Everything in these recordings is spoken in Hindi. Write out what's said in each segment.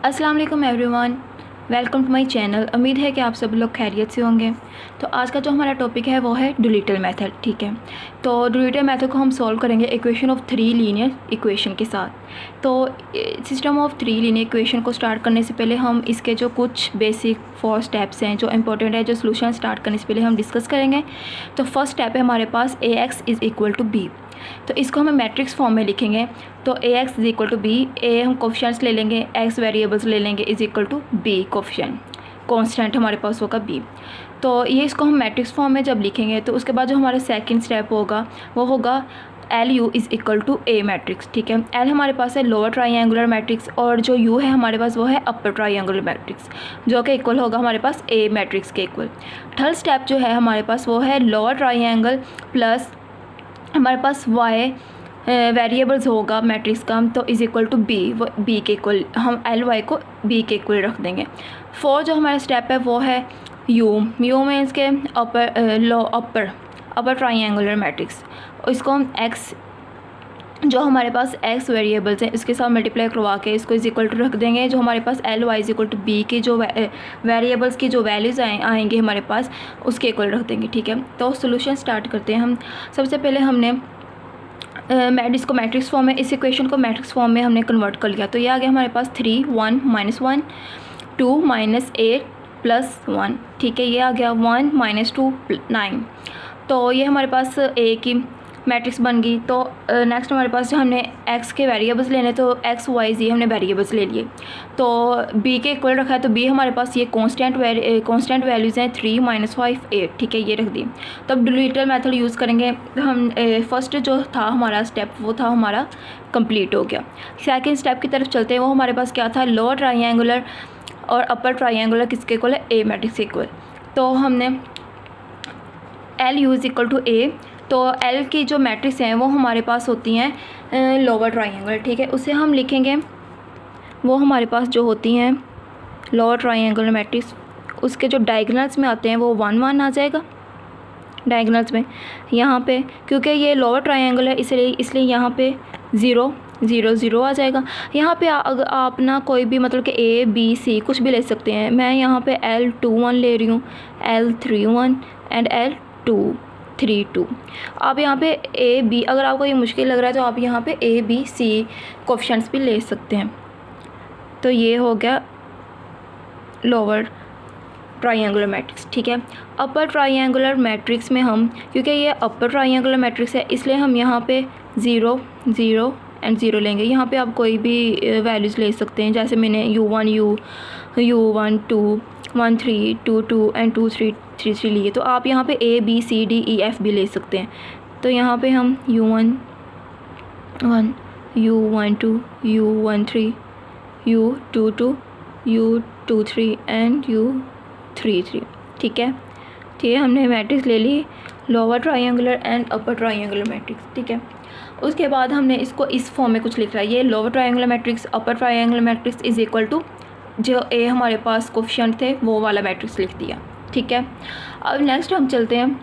अस्सलाम वालेकुम everyone, welcome to my channel. उम्मीद है कि आप सब लोग खैरियत से होंगे। तो आज का जो हमारा टॉपिक है वो है डुलिटल मेथड। ठीक है, तो डुलिटल मेथड को हम सॉल्व करेंगे इक्वेशन ऑफ 3 लीनियर इक्वेशन के साथ। तो सिस्टम ऑफ 3 लीनियर इक्वेशन को स्टार्ट करने से पहले हम इसके जो कुछ बेसिक 4 स्टेप्स हैं जो इंपॉर्टेंट है, जो सोल्यूशन स्टार्ट करने से पहले हम डिस्कस करेंगे। तो फर्स्ट स्टेप है हमारे पास AX is equal to B। तो इसको हमें मैट्रिक्स फॉर्म में लिखेंगे। तो AX is equal to B, A हम कोफिशेंट्स ले लेंगे, X वेरिएबल्स ले लेंगे, is equal to B coefficient, constant हमारे पास होगा B। तो ये इसको हम मैट्रिक्स फॉर्म में जब लिखेंगे तो उसके बाद जो हमारा सेकंड स्टेप होगा वो होगा LU is equal to A matrix. ठीक है, L हमारे पास है लोअर ट्राइंगुलर मैट्रिक्स और जो U है हमारे पास वो है अपर ट्राइंगुलर मैट्रिक्स, जो कि इक्वल होगा हमारे पास A मैट्रिक्स के इक्वल। थर्ड स्टेप जो है हमारे पास वो है लोअर ट्राइंगल प्लस हमारे पास Y वेरिएबल्स होगा मैट्रिक्स का, तो इज़ इक्वल टू B के इक्वल, हम LY को B के इक्वल रख देंगे। फोर जो हमारा स्टेप है वो है U में इसके अपर ट्राइंगुलर मैट्रिक्स, इसको हम X जो हमारे पास X वेरिएबल्स हैं इसके साथ मल्टीप्लाई करवा के इसको इज इक्वल टू रख देंगे। जो हमारे पास LY is equal to B की जो वेरिएबल्स की जो वैल्यूज़ आएंगे हमारे पास उसके इक्वल रख देंगे। ठीक है, तो सोल्यूशन स्टार्ट करते हैं हम। सबसे पहले हमने इसको मैट्रिक्स फॉर्म में, इस इक्वेशन को मैट्रिक्स फॉर्म में हमने कन्वर्ट कर लिया। तो ये आ गया हमारे पास 3 1 -1 2 -8 +1। ठीक है, ये आ गया 1 -2 9। तो ये हमारे पास A की मैट्रिक्स बन गई। तो नेक्स्ट हमारे पास जो हमने X के वेरिएबल्स लेने, तो X Y Z हमने वेरिएबल्स ले लिए। तो B के इक्वल रखा है, तो B हमारे पास ये कांस्टेंट वैल्यूज़ हैं 3 -5 8। ठीक है, ये रख दी। तो अब डुलिटल मेथड यूज़ करेंगे। तो हम फर्स्ट जो था हमारा स्टेप वो था हमारा कंप्लीट हो गया। सेकेंड स्टेप की तरफ चलते हैं। वो हमारे पास क्या था, लोअर ट्राइंगुलर और अपर ट्राइंगुलर किसके इक्वल है, A मैट्रिक्स के इक्वल। तो हमने LU is equal to A। तो L की जो मैट्रिक्स हैं वो हमारे पास होती हैं लोअर ट्राइंगल। ठीक है, उसे हम लिखेंगे, वो हमारे पास जो होती हैं लोअर ट्राइंगुलर मैट्रिक्स, उसके जो डायगोनल्स में आते हैं वो 1 1 आ जाएगा डायगोनल्स में यहाँ पे, क्योंकि ये लोअर ट्राइंगल है इसलिए यहाँ पे 0 0 0 आ जाएगा। यहाँ पे अगर आप ना कोई भी मतलब कि A B C कुछ भी ले सकते हैं। मैं यहाँ पे L21 ले रही हूँ, L31 एंड L32। आप यहाँ पे A B, अगर आपको ये मुश्किल लग रहा है तो आप यहाँ पे A B C कोफिशेंट्स भी ले सकते हैं। तो ये हो गया लोअर ट्राइंगुलर मैट्रिक्स। ठीक है, अपर ट्राइंगुलर मैट्रिक्स में हम, क्योंकि ये अपर ट्राइंगुलर मैट्रिक्स है इसलिए हम यहाँ पे 0 0 एंड 0 लेंगे। यहाँ पे आप कोई भी वैल्यूज़ ले सकते हैं, जैसे मैंने U1 U1 2 1 3 2 2 एंड 2 3 3 3 लिए। तो आप यहाँ पे A B C D E F भी ले सकते हैं। तो यहाँ पे हम U1 1 U1 2 U1 3 U2 2 U2 3 and U3 3। ठीक है, ठीक है, हमने मैट्रिक्स ले ली lower triangular and upper triangular matrix. ठीक है, उसके बाद हमने इसको इस फॉर्म में कुछ लिख रहा है, ये lower triangular matrix upper triangular matrix is equal to जो A हमारे पास कोफिशिएंट थे वो वाला मैट्रिक्स लिख दिया। ठीक है, अब नेक्स्ट हम चलते हैं,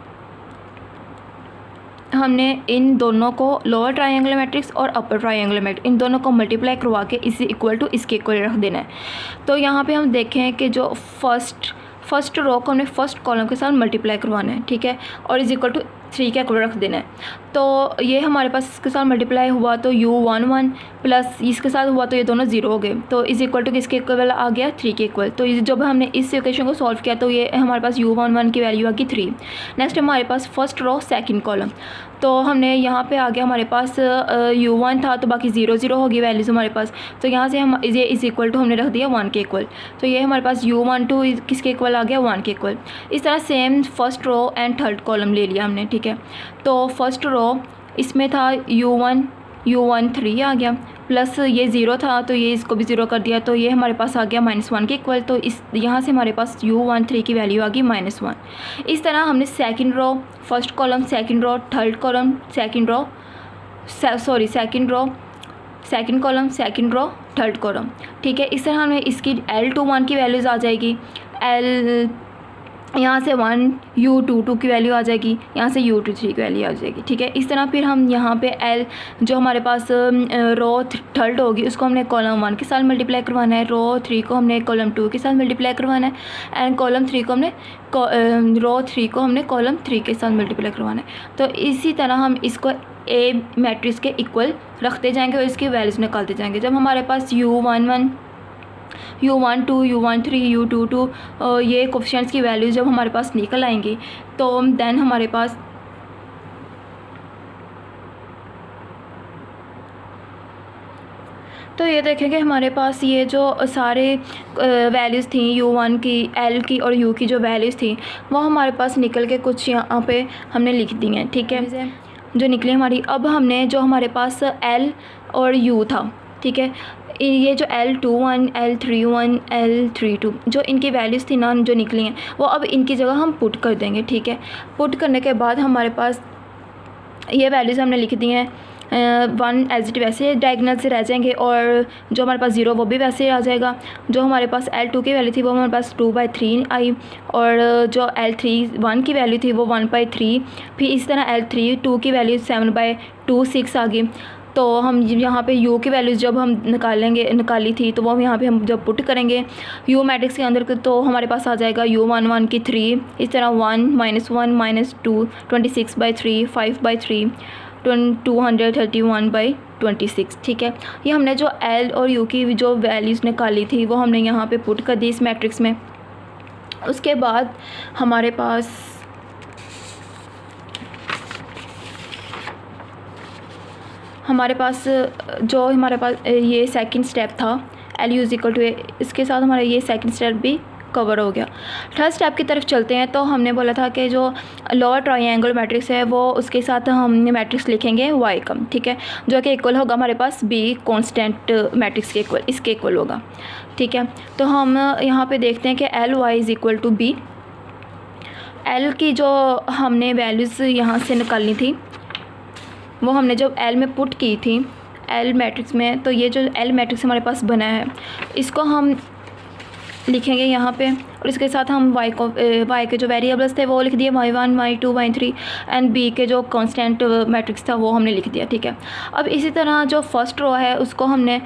हमने इन दोनों को लोअर ट्राइंगुलर मैट्रिक्स और अपर ट्राइंगुलर मैट्रिक्स इन दोनों को मल्टीप्लाई करवा के इसी इक्वल टू इसके इक्वल रख देना है। तो यहाँ पे हम देखें कि जो फर्स्ट रो को हमने फर्स्ट कॉलम के साथ मल्टीप्लाई करवाना है। ठीक है, और इज इक्वल टू 3 के इक्वल रख देना है। तो ये हमारे पास इसके साथ मल्टीप्लाई हुआ तो U1 1 प्लस इसके साथ हुआ तो ये दोनों 0 हो गए। तो इज इक्वल टू किसके इक्वल आ गया, 3 के इक्वल। तो जब हमने इस इक्वेशन को सॉल्व किया तो ये हमारे पास U1 1 की वैल्यू आ गई 3। नेक्स्ट हमारे पास फर्स्ट रो सेकंड कॉलम, तो हमने यहाँ पे आ गया हमारे पास U1 था तो बाकी 0 0 होगी वैल्यूज़ हमारे पास। तो यहाँ से हम ये इज इक्वल टू हमने रख दिया 1 के इक्वल। तो ये हमारे पास U1 2 किसके इक्वल आ गया, 1 के इक्वल। इस तरह same first row and third column ले लिया हमने। ठीक है, तो फर्स्ट रो इसमें था U1 3 आ गया, प्लस ये 0 था तो ये इसको भी 0 कर दिया, तो ये हमारे पास आ गया -1 के इक्वल। तो इस यहाँ से हमारे पास U1 3 की वैल्यू आ गई -1। इस तरह हमने second row first column, second row third column, second column second row third column. ठीक है, इस तरह हमें इसकी L21 की वैल्यूज़ आ जाएगी, यहाँ से 1 U2 की वैल्यू आ जाएगी, यहाँ से U2 3 की वैल्यू आ जाएगी, ठीक है। इस तरह फिर हम यहाँ पे L जो हमारे पास रो थर्ड होगी उसको हमने कॉलम 1 के साथ मल्टीप्लाई करवाना है, रो 3 को हमने कॉलम 2 के साथ मल्टीप्लाई करवाना है एंड कॉलम 3 को हमने रो 3 को हमने कॉलम 3 के साथ मल्टीप्लाई करवाना है। तो इसी तरह हम इसको A मैट्रिक्स के इक्वल रखते जाएंगे और इसकी वैल्यूज़ निकालते जाएंगे। जब हमारे पास U11 U12 U13 U22 ये कोफिशिएंट्स की वैल्यूज़ जब हमारे पास निकल आएंगी तो देन हमारे पास तो ये देखेंगे हमारे पास ये जो सारे वैल्यूज़ थी U1 की, L की और U की जो वैल्यूज़ थी वो हमारे पास निकल के कुछ यहाँ पे हमने लिख दी हैं, ठीक है, जो निकली हमारी। अब हमने जो हमारे पास L और U था, ठीक है, ये जो L21 L31 L32 जो इनकी वैल्यूज़ थी ना जो निकली हैं वो अब इनकी जगह हम पुट कर देंगे, ठीक है। पुट करने के बाद हमारे पास ये वैल्यूज़ हमने लिख दी हैं, 1 एज इट वैसे डायगोनल से रह जाएंगे और जो हमारे पास 0 वो भी वैसे आ जाएगा। जो हमारे पास L2 की वैल्यू थी वो हमारे पास 2/3 आई और जो L31 की वैल्यू थी वो 1/3, फिर इस तरह L32 की वैल्यू 7/2 6 आ गई। तो हम यहाँ पे U की वैल्यूज़ जब हम निकाली थी तो वो हम यहाँ पे हम जब पुट करेंगे U मैट्रिक्स के अंदर तो हमारे पास आ जाएगा U11 की 3, इस तरह 1 -1 -2 26/3 5/3 231/26, ठीक है। ये हमने जो L और U की जो वैल्यूज़ निकाली थी वो हमने यहाँ पे पुट कर दी इस मैट्रिक्स में। उसके बाद हमारे पास जो हमारे पास ये सेकंड स्टेप था L U = A, इसके साथ हमारा ये सेकंड स्टेप भी कवर हो गया। थर्ड स्टेप की तरफ चलते हैं। तो हमने बोला था कि जो लोअर ट्रायंगल मैट्रिक्स है वो उसके साथ हम मैट्रिक्स लिखेंगे y का, ठीक है, जो कि इक्वल होगा हमारे पास B कांस्टेंट मैट्रिक्स के इक्वल, इसके इक्वल होगा, ठीक है। तो हम यहाँ पे देखते हैं कि Ly = B। L की जो हमने वैल्यूज़ यहाँ से निकालनी थी वो हमने जब L में पुट की थी L मैट्रिक्स में, तो ये जो L मैट्रिक्स हमारे पास बना है इसको हम लिखेंगे यहाँ पे और इसके साथ हम y के जो वेरिएबल्स थे वो लिख दिए, y1 y2 y3 and B के जो कांस्टेंट मैट्रिक्स था वो हमने लिख दिया, ठीक है। अब इसी तरह जो फर्स्ट रो है उसको हमने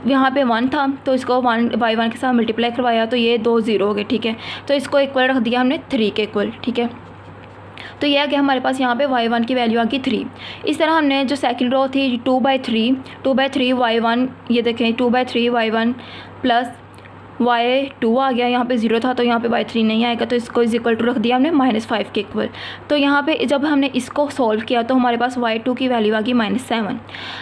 यहाँ पे 1 था तो इसको y1 के साथ मल्टीप्लाई करवाया तो ये 2 0 हो गए, ठीक है। तो इसको इक्वल रख दिया हमने 3 के इक्वल, ठीक है। तो ये आ गया हमारे पास यहाँ पे y1 की वैल्यू आ गई 3। इस तरह हमने जो सेकंड रो थी 2/3 y1, ये देखें 2/3 y1 प्लस y2 आ गया, यहाँ पे 0 था तो यहाँ पे y3 नहीं आएगा तो इसको इक्वल टू रख दिया हमने -5 के इक्वल। तो यहाँ पे जब हमने इसको सॉल्व किया तो हमारे पास y2 की वैल्यू आ गई -7।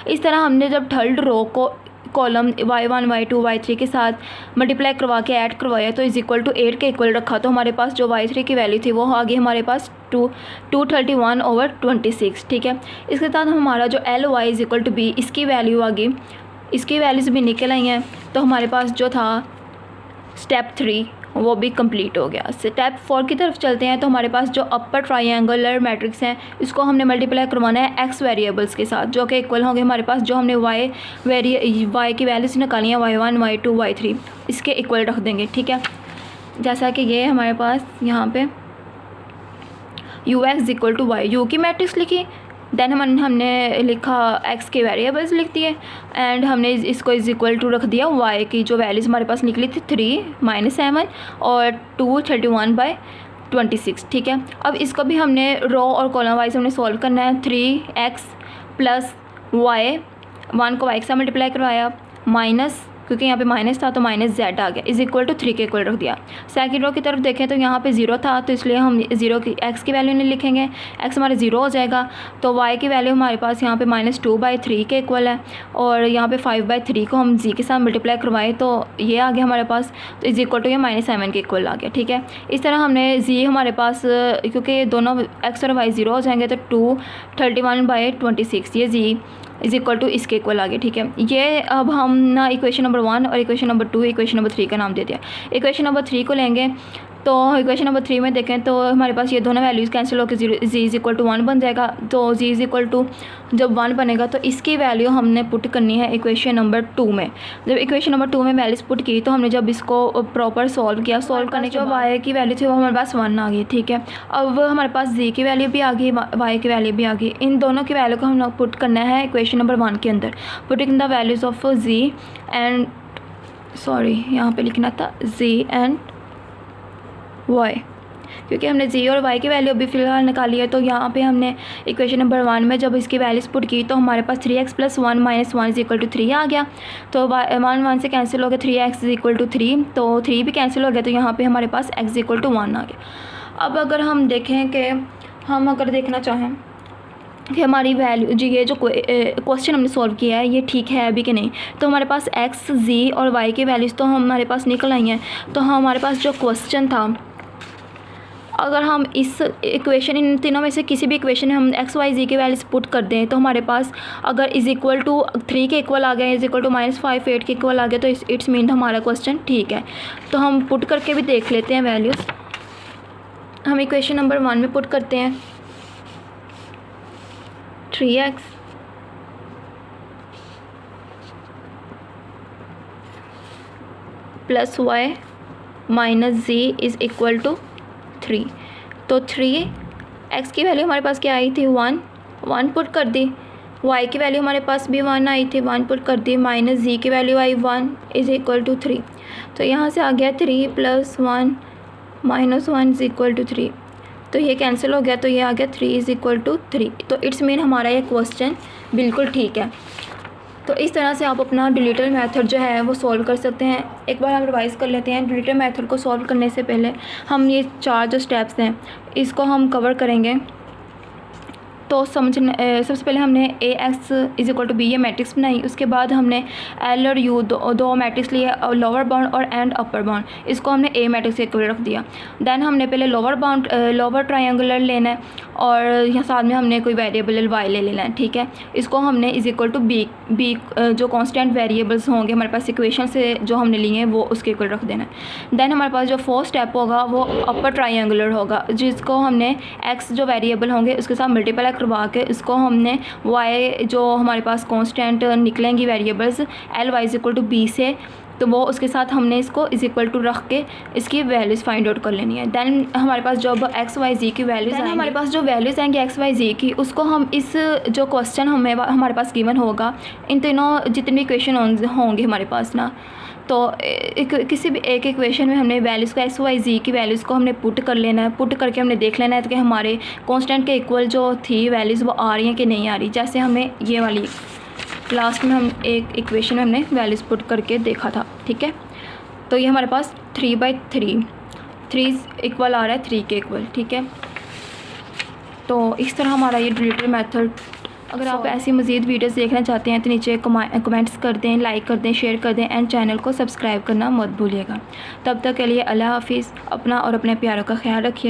इस तरह हमने जब थर्ड रो को कॉलम y1 y2 y3 के साथ मल्टीप्लाई करवा के ऐड करवाया तो = 8 के इक्वल रखा तो हमारे पास जो y3 की वैल्यू थी वो आ गई हमारे पास 231/26, ठीक है। इसके साथ हमारा जो Ly = B इसकी वैल्यू आ गई, इसकी वैल्यूज़ भी निकल आई हैं। तो हमारे पास जो था स्टेप 3 वो भी कंप्लीट हो गया। स्टेप 4 की तरफ चलते हैं। तो हमारे पास जो अपर ट्रायंगुलर मैट्रिक्स हैं इसको हमने मल्टीप्लाई करवाना है x वेरिएबल्स के साथ जो कि इक्वल होंगे हमारे पास जो हमने y की वैल्यूज निकाली हैं y1 y2 y3 इसके इक्वल रख देंगे, ठीक है। जैसा कि ये हमारे पास यहाँ पे ux = y, u की मैट्रिक्स लिखी, देन हमने लिखा x के वेरिएबल्स लिख दिए एंड हमने इसको इक्वल टू रख दिया y की जो वैल्यूज़ हमारे पास निकली थी 3 -7 और 231/26, ठीक है। अब इसको भी हमने रो और कॉलम वाइज हमने सॉल्व करना है। 3x + y, 1 को y के साथ मल्टीप्लाई करवाया माइनस, क्योंकि यहाँ पे माइनस था तो -z आ गया, = 3 के इक्वल रख दिया। सेकंड रो की तरफ देखें तो यहाँ पे 0 था तो इसलिए हम 0 की x की वैल्यू नहीं लिखेंगे, x हमारे 0 हो जाएगा। तो y की वैल्यू हमारे पास यहाँ पे -2/3 के इक्वल है और यहाँ पे 5/3 को हम z के साथ मल्टीप्लाई करवाए तो ये आ गया हमारे पास, तो = ये -7 के इक्वल आ गया, ठीक है। इस तरह हमने z हमारे पास, क्योंकि दोनों x और y 0 हो जाएंगे तो 231/26 ये z = इसके इक्वल आ गया, ठीक है। ये अब हम ना इक्वेशन नंबर 1 और इक्वेशन नंबर 2 इक्वेशन नंबर 3 का नाम दे दिया। इक्वेशन नंबर 3 को लेंगे तो इक्वेशन नंबर 3 में देखें तो हमारे पास ये दोनों वैल्यूज़ कैंसिल होकर जी इज़ इक्वल टू 1 बन जाएगा। तो जी इज़ इक्वल टू जब 1 बनेगा तो इसकी वैल्यू हमने पुट करनी है इक्वेशन नंबर 2 में। जब इक्वेशन नंबर 2 में वैल्यूज़ पुट की तो हमने जब इसको प्रॉपर सॉल्व किया, सॉल्व करने के बाद वाई की वैल्यू थी वो हमारे पास 1 आ गई, ठीक है। अब हमारे पास जी की वैल्यू भी आ गई, वाई की वैल्यू भी आ गई। इन दोनों की वैल्यू को हम लोग पुट करना है इक्वेशन नंबर 1 के अंदर। Putting the values of G and यहाँ पे लिखना था जी एंड वाई, क्योंकि हमने जी और वाई की वैल्यू अभी फ़िलहाल निकाली है। तो यहाँ पे हमने इक्वेशन नंबर 1 में जब इसकी वैल्यूज़ पुट की तो हमारे पास 3x + 1 - 1 = 3 आ गया। तो 1 से कैंसिल हो गया, 3x = 3, तो 3 भी कैंसिल हो गया। तो यहाँ पे हमारे पास x = 1 आ गया। अब अगर हम देखें कि हम अगर देखना चाहें कि हमारी वैल्यू जी ये जो क्वेश्चन हमने सॉल्व किया है ये ठीक है अभी कि नहीं, तो हमारे पास x, z और y की वैल्यूज़ तो हमारे पास निकल आई हैं। तो हमारे पास जो क्वेश्चन था, अगर हम इस इक्वेशन इन तीनों में से किसी भी इक्वेशन में हम x, y, z की वैल्यूज़ पुट कर दें तो हमारे पास अगर इज़ इक्वल टू 3 के इक्वल आ गया, इज़ इक्वल टू -5 8 के इक्वल आ गया, तो इट्स मीन हमारा क्वेश्चन ठीक है। तो हम पुट करके भी देख लेते हैं वैल्यूज़। हम इक्वेशन नंबर 1 में पुट करते हैं 3x + y - z is equal to 3। तो 3x की वैल्यू हमारे पास क्या आई थी, 1 पुट कर दी। y की वैल्यू हमारे पास भी 1 आई थी, 1 पुट कर दी, माइनस z की वैल्यू आई 1 इज़ इक्वल टू 3। तो यहाँ से आ गया 3 + 1 - 1 इज़ इक्वल टू 3। तो ये कैंसिल हो गया, तो ये आ गया 3 इज़ इक्वल टू 3। तो इट्स मीन हमारा ये क्वेश्चन बिल्कुल ठीक है। तो इस तरह से आप अपना डिलीटल मेथड जो है वो सॉल्व कर सकते हैं। एक बार हम रिवाइज़ कर लेते हैं। डिलीटल मेथड को सॉल्व करने से पहले हम ये 4 जो स्टेप्स हैं इसको हम कवर करेंगे। तो सबसे पहले हमने AX is equal to B ये मैट्रिक्स बनाई। उसके बाद हमने L और U दो मैट्रिक्स लिए, लोअर बाउंड और एंड अपर बाउंड, इसको हमने A मैट्रिक्स के इक्वल रख दिया। देन हमने पहले लोअर ट्रायंगुलर लेना है और यहाँ साथ में हमने कोई वेरिएबल y ले लेना है, ठीक है। इसको हमने इज़ इक्वल टू B जो कांस्टेंट वेरिएबल्स होंगे हमारे पास इक्वेशन से जो हमने लिए हैं वो उसके इक्वल रख देना है। देन हमारे पास जो 4th स्टेप होगा वो अपर ट्रायंगुलर होगा, जिसको हमने x जो वेरिएबल होंगे उसके साथ मल्टीप्लाई करवा के इसको हमने y जो हमारे पास कांस्टेंट निकलेंगी variables Ly is equal to B से, तो वो उसके साथ हमने इसको इज़ इक्वल टू रख के इसकी वैल्यूज़ फाइंड आउट कर लेनी है। देन हमारे पास जो x, y, z की वैल्यूज़ आएंगी, हमारे पास जो वैल्यूज़ आएंगी x, y, z की, उसको हम इस जो क्वेश्चन हमारे पास गिवन होगा, इन तीनों जितने भी इक्वेशन होंगे हमारे पास ना, तो किसी भी एक इक्वेशन में हमने वैल्यूज़ को x, y, z की वैल्यूज़ को हमने पुट कर लेना है। पुट करके हमने देख लेना है कि हमारे कांस्टेंट के इक्वल जो थी वैल्यूज़ वो आ रही हैं कि नहीं आ रही। जैसे हमें ये वाली लास्ट में हम एक इक्वेशन में हमने वैल्यूज़ पुट करके देखा था, ठीक है। तो ये हमारे पास 3 इक्वल आ रहा है 3 के इक्वल, ठीक है। तो इस तरह हमारा ये डिलीटल मेथड। अगर आप ऐसी मज़ीद वीडियोस देखना चाहते हैं तो नीचे कमेंट्स कर दें, लाइक कर दें, शेयर कर दें एंड चैनल को सब्सक्राइब करना मत भूलिएगा। तब तक के लिए अल्लाह हाफिज़। अपना और अपने प्यारों का ख्याल रखिए।